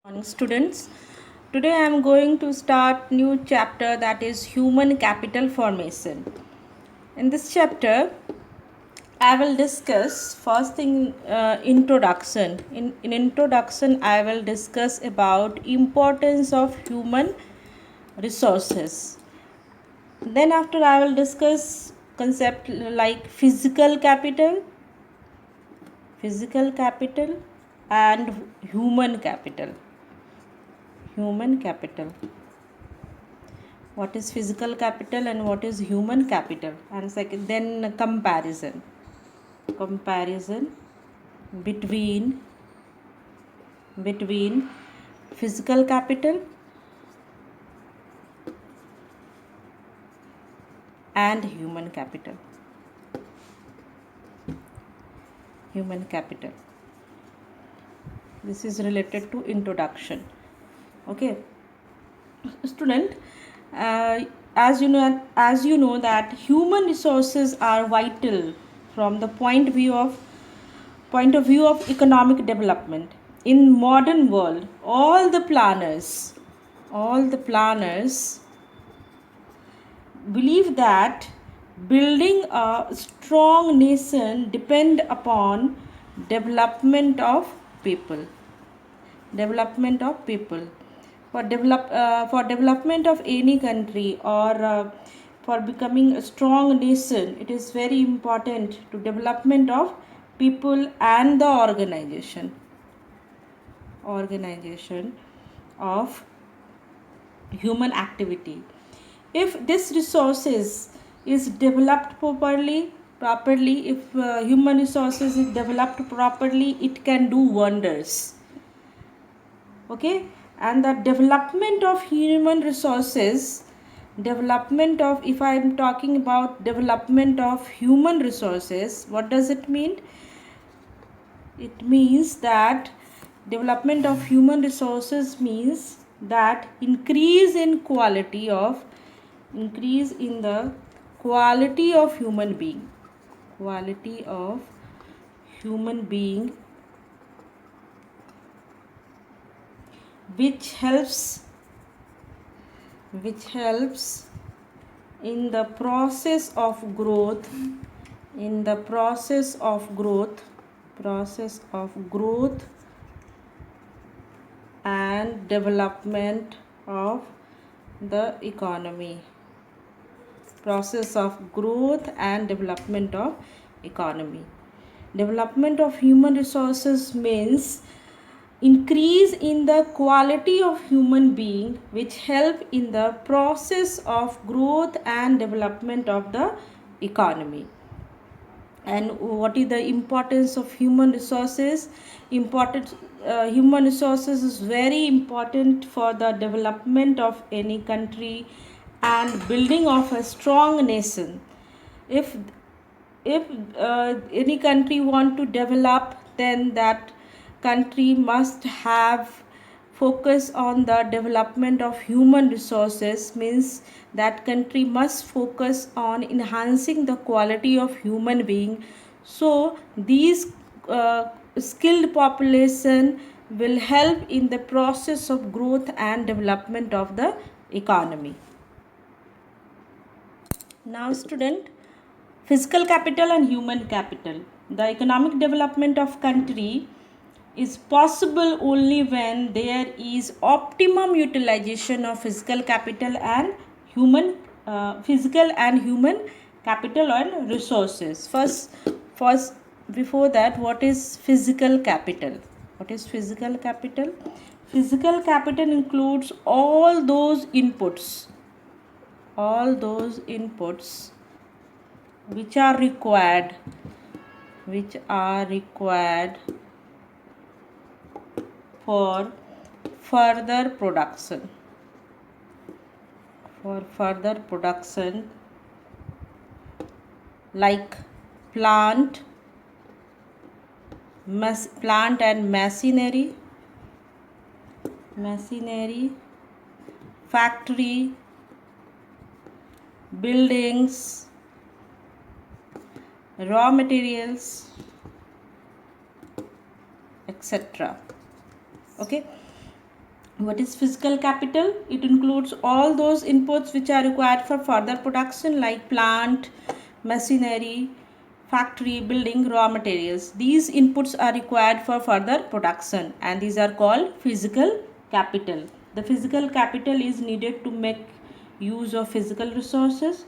Morning students. Today I am going to start new chapter, that is human capital formation. In this chapter I will discuss first thing introduction. In introduction I will discuss about importance of human resources. Then after I will discuss concept like physical capital and human capital. What is physical capital and what is human capital, and second then comparison between physical capital and human capital. This is related to introduction. Okay, student, uh, as you know that human resources are vital from the point of view of economic development. In modern world, all the planners believe that building a strong nation depend upon development of people development of people. For development of any country, or for becoming a strong nation, it is very important to development of people and the organization of human activity. If this resources is developed properly, if human resources is developed properly, it can do wonders. Okay, and the development of human resources, development of if I am talking about development of human resources, what does it mean? It means that development of human resources means that increase in the quality of human being, which helps in the process of growth and development of the economy. Process of growth and development of economy. Development of human resources means increase in the quality of human being, which help in the process of growth and development of the economy. And what is the importance of human resources? Human resources is very important for the development of any country and building of a strong nation. If any country want to develop, then that country must have focus on the development of human resources, means that country must focus on enhancing the quality of human being. So these skilled population will help in the process of growth and development of the economy. Now student, physical capital and human capital. The economic development of country is possible only when there is optimum utilization of physical capital and human capital and resources. First, before that, what is physical capital? Physical capital includes all those inputs which are required for further production, like plant and machinery, factory, buildings, raw materials, etc. Okay, What is physical capital? It includes all those inputs which are required for further production, like plant, machinery, factory, building, raw materials. These inputs are required for further production, and these are called physical capital. The physical capital is needed to make use of physical resources.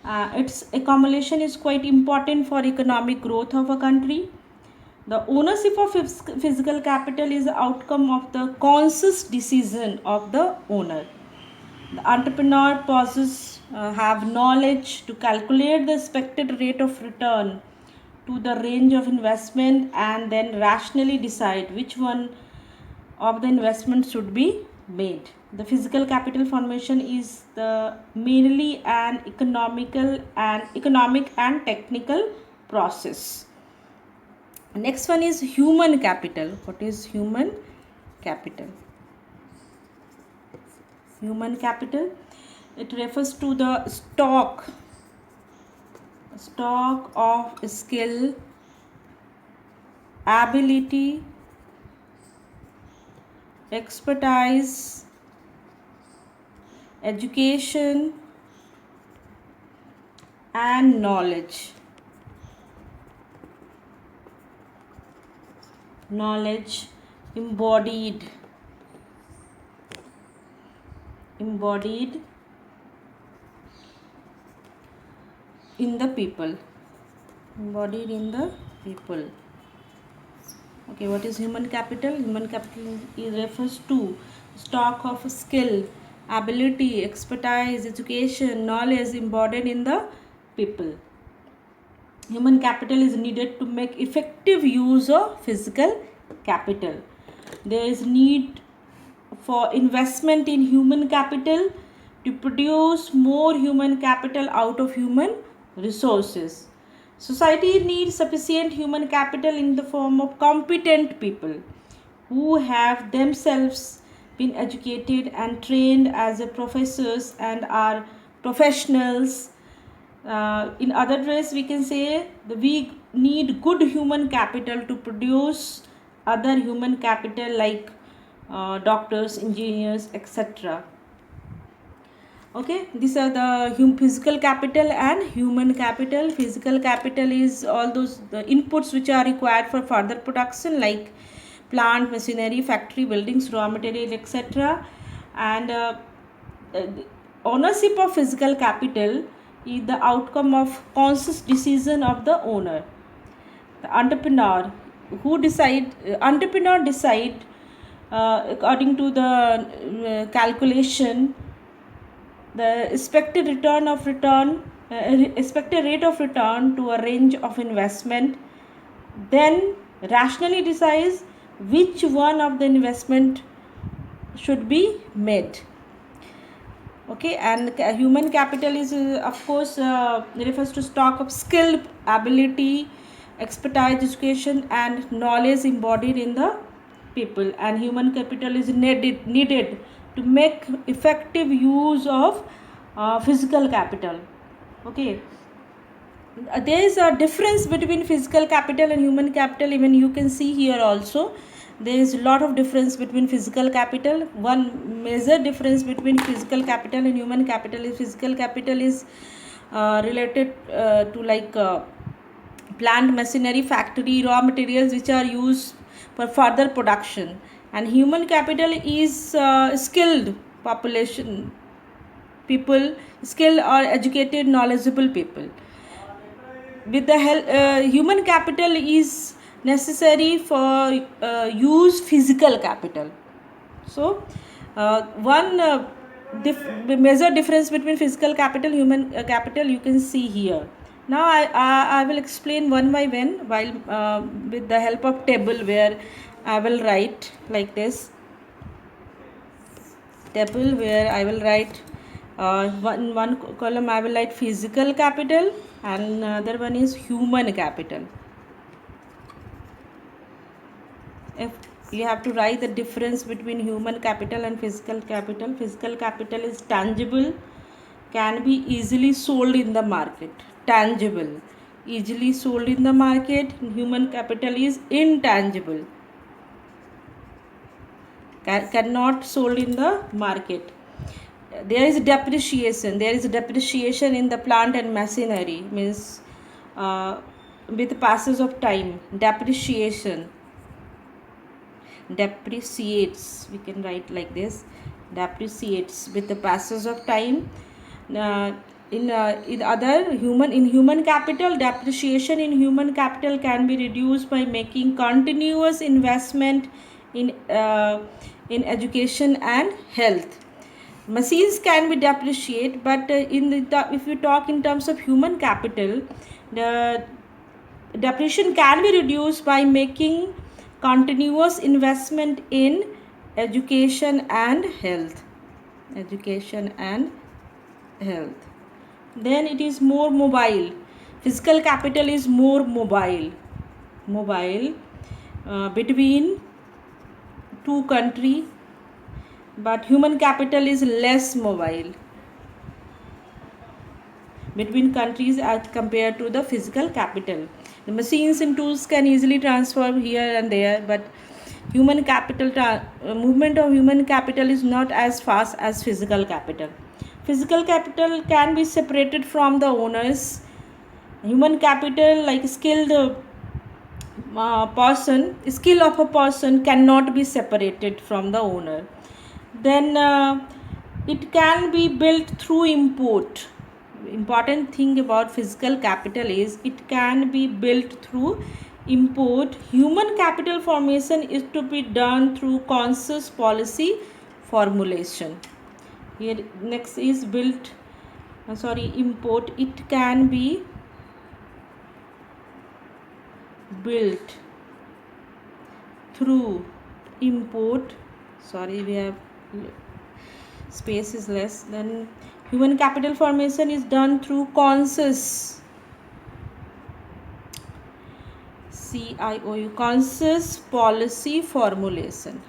Its accumulation is quite important for economic growth of a country. The ownership of physical capital is the outcome of the conscious decision of the owner. The entrepreneur have knowledge to calculate the expected rate of return to the range of investment and then rationally decide which one of the investments should be made. The physical capital formation is the mainly an economic and technical process. Next one is human capital. What is human capital? Human capital, it refers to the stock of skill, ability, expertise, education, and knowledge. Knowledge embodied in the people. Embodied in the people. Okay, what is human capital? Human capital refers to stock of skill, ability, expertise, education, knowledge embodied in the people. Human capital is needed to make effective use of physical capital. There is need for investment in human capital to produce more human capital out of human resources. Society needs sufficient human capital in the form of competent people who have themselves been educated and trained as a professors and are professionals. In other words, we can say we need good human capital to produce other human capital like doctors, engineers, etc. Okay, these are the physical capital and human capital. Physical capital is all those the inputs which are required for further production like plant, machinery, factory, buildings, raw material, etc. And ownership of physical capital is the outcome of conscious decision of the owner. The entrepreneur decide according to the calculation the expected rate of return to a range of investment, then rationally decides which one of the investment should be made. Okay, and human capital is of course refers to stock of skill, ability, expertise, education, and knowledge embodied in the people. And human capital is needed to make effective use of physical capital. Okay, there is a difference between physical capital and human capital. Even you can see here also there is a lot of difference between physical capital. One major difference between physical capital and human capital is physical capital is related to like plant, machinery, factory, raw materials which are used for further production, and human capital is skilled population, people, skilled or educated, knowledgeable people. With the help, human capital is necessary for use physical capital. So one major difference between physical capital, human capital, you can see here. Now I will explain one by one while with the help of table, where I will write like this table, where I will write one column I will write physical capital and another one is human capital. If you have to write the difference between human capital and physical capital. Physical capital is tangible, can be easily sold in the market. Tangible, easily sold in the market. Human capital is intangible, cannot sold in the market. There is depreciation. There is depreciation in the plant and machinery, means with passage of time, depreciation depreciates, we can write like this, depreciates with the passage of time. uh, in other human capital, depreciation in human capital can be reduced by making continuous investment in education and health. Machines can be depreciated, but if you talk in terms of human capital, the depreciation can be reduced by making continuous investment in education and health. Education and health. Then it is more mobile. Physical capital is more mobile. Between two country, but human capital is less mobile between countries as compared to the physical capital. The machines and tools can easily transfer here and there, but human capital movement of human capital is not as fast as physical capital. Physical capital can be separated from the owners. Human capital, like skill of a person cannot be separated from the owner. Then it can be built through import. Important thing about physical capital is it can be built through import. Human capital formation is to be done through conscious policy formulation. Here next is import. It can be built through import. We have space is less. Then human capital formation is done through conscious conscious policy formulation.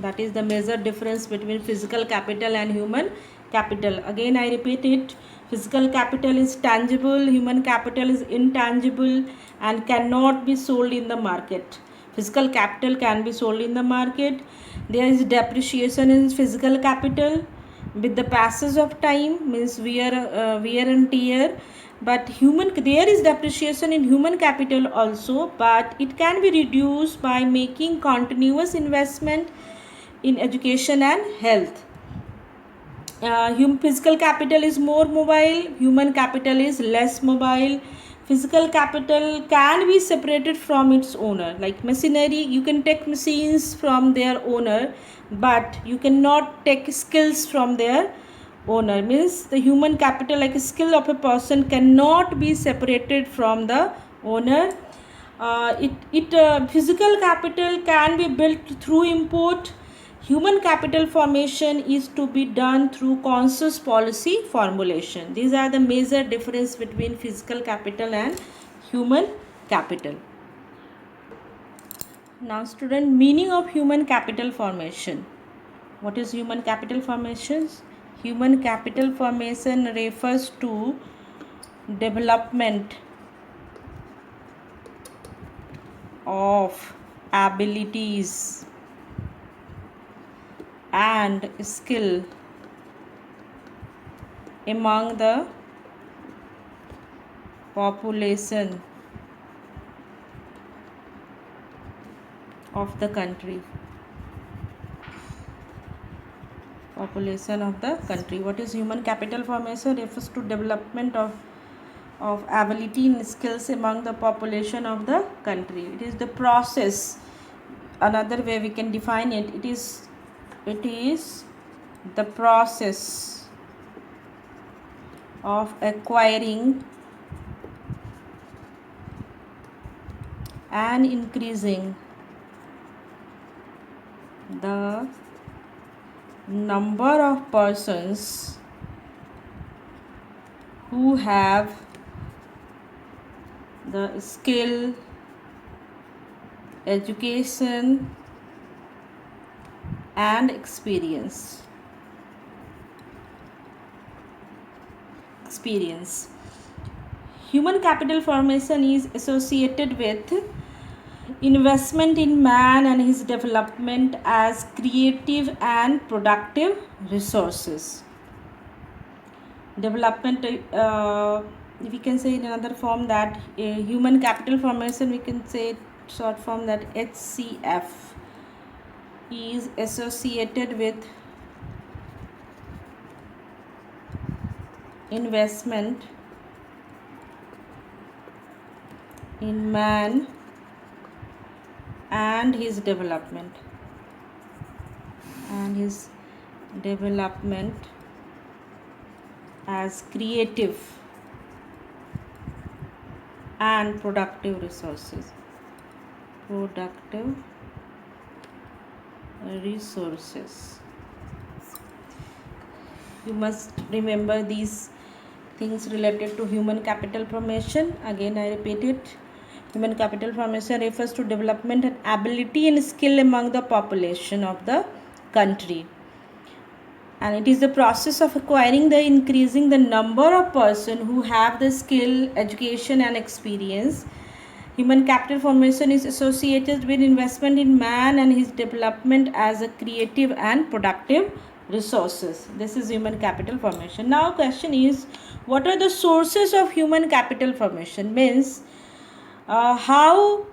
That is the major difference between physical capital and human capital. Again I repeat it, physical capital is tangible, human capital is intangible and cannot be sold in the market. Physical capital can be sold in the market. There is depreciation in physical capital with the passage of time, means wear and tear. But there is depreciation in human capital also, but it can be reduced by making continuous investment in education and health. Physical capital is more mobile, human capital is less mobile. Physical capital can be separated from its owner. Like machinery, you can take machines from their owner, but you cannot take skills from their owner. Means the human capital, like a skill of a person, cannot be separated from the owner. Physical capital can be built through import. Human capital formation is to be done through conscious policy formulation. These are the major difference between physical capital and human capital. Now student, meaning of human capital formation. What is human capital formations? Human capital formation refers to development of abilities and skill among the population of the country. What is human capital formation? Refers to development of ability and skills among the population of the country. It is the process. Another way we can define it, it is the process of acquiring and increasing the number of persons who have the skill, education and experience. Human capital formation is associated with investment in man and his development as creative and productive resources. Development, we can say in another form that human capital formation, we can say short form that HCF is associated with investment in man and his development as creative and productive resources. You must remember these things related to human capital formation. Again, I repeat it. Human capital formation refers to development and ability and skill among the population of the country. And it is the process of acquiring the increasing the number of person who have the skill, education and experience. Human capital formation is associated with investment in man and his development as a creative and productive resources. This is human capital formation. Now question is, what are the sources of human capital formation? Means how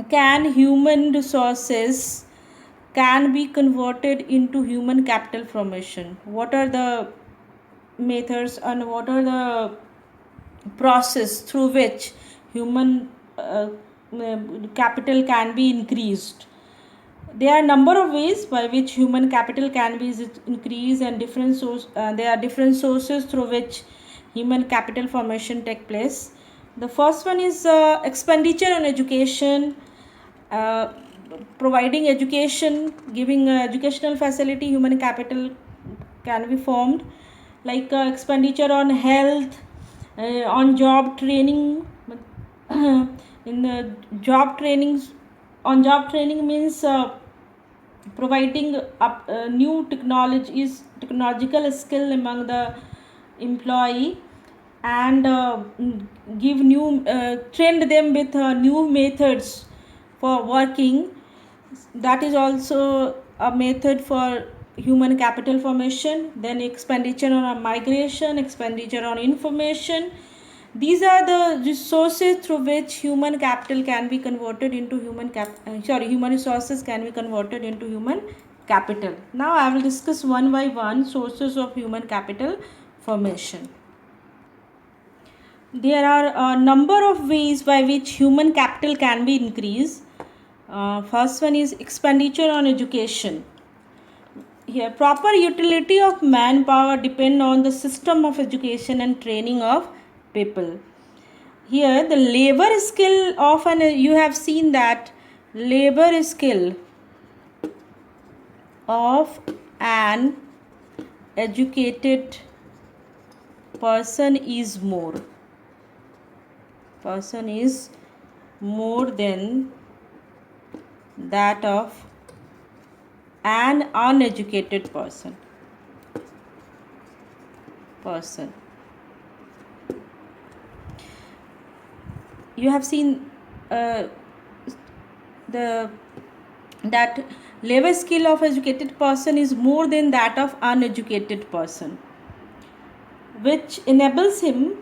can human resources can be converted into human capital formation? What are the methods and what are the process through which human capital can be increased? There are a number of ways by which human capital can be increased, and there are different sources through which human capital formation take place. The first one is expenditure on education, providing education, giving educational facility. Human capital can be formed, like expenditure on health, on job training. In the job trainings, on job training means providing new technological skill among the employee, and give new train them with new methods for working. That is also a method for human capital formation. Then expenditure on migration, expenditure on information. These are the resources through which human capital can be converted into human resources can be converted into human capital. Now I will discuss one by one sources of human capital formation. There are a number of ways by which human capital can be increased. First one is expenditure on education. Here, proper utility of manpower depend on the system of education and training of people. Here, the labor skill of you have seen that labor skill of an educated person is more than that of an uneducated person. You have seen that labor skill of educated person is more than that of uneducated person, which enables him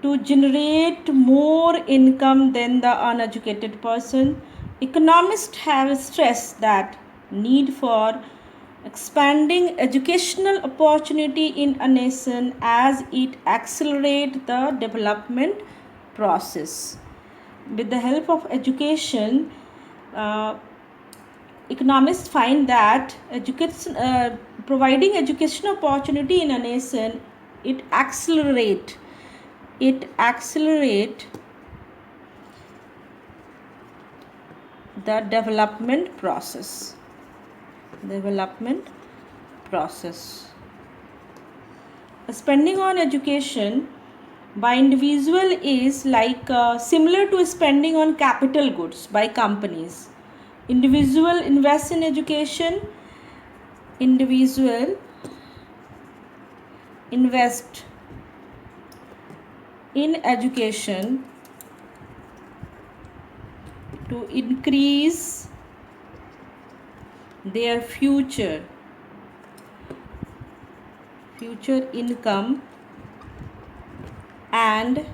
to generate more income than the uneducated person. Economists have stressed that need for expanding educational opportunity in a nation as it accelerates the development process. With the help of education, economists find that providing education opportunity in a nation, it accelerate the development process. Spending on education by individual is like similar to spending on capital goods by companies. Individual invest in education. Individual invest in education to increase their future income and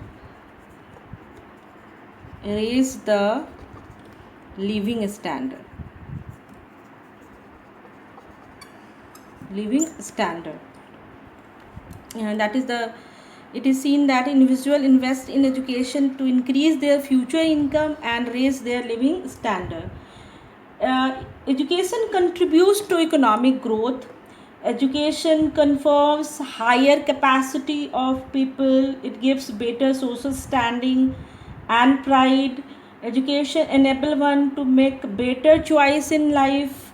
raise the living standard. And that is the, it is seen that individuals invest in education to increase their future income and raise their living standard. Education contributes to economic growth. Education confers higher capacity of people. It gives better social standing and pride. Education enables one to make better choice in life.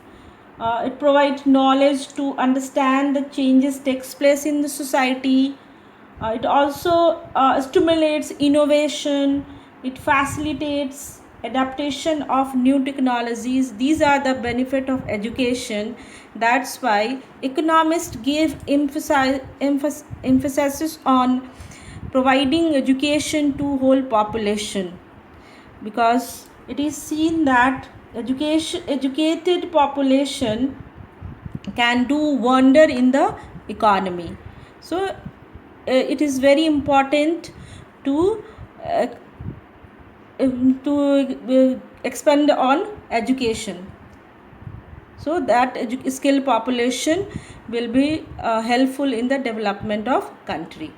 It provides knowledge to understand the changes takes place in the society. It also stimulates innovation. It facilitates adaptation of new technologies. These are the benefit of education. That's why economists give emphasis on providing education to whole population, because it is seen that educated population can do wonder in the economy. So it is very important to expand on education, so that skilled population will be helpful in the development of country.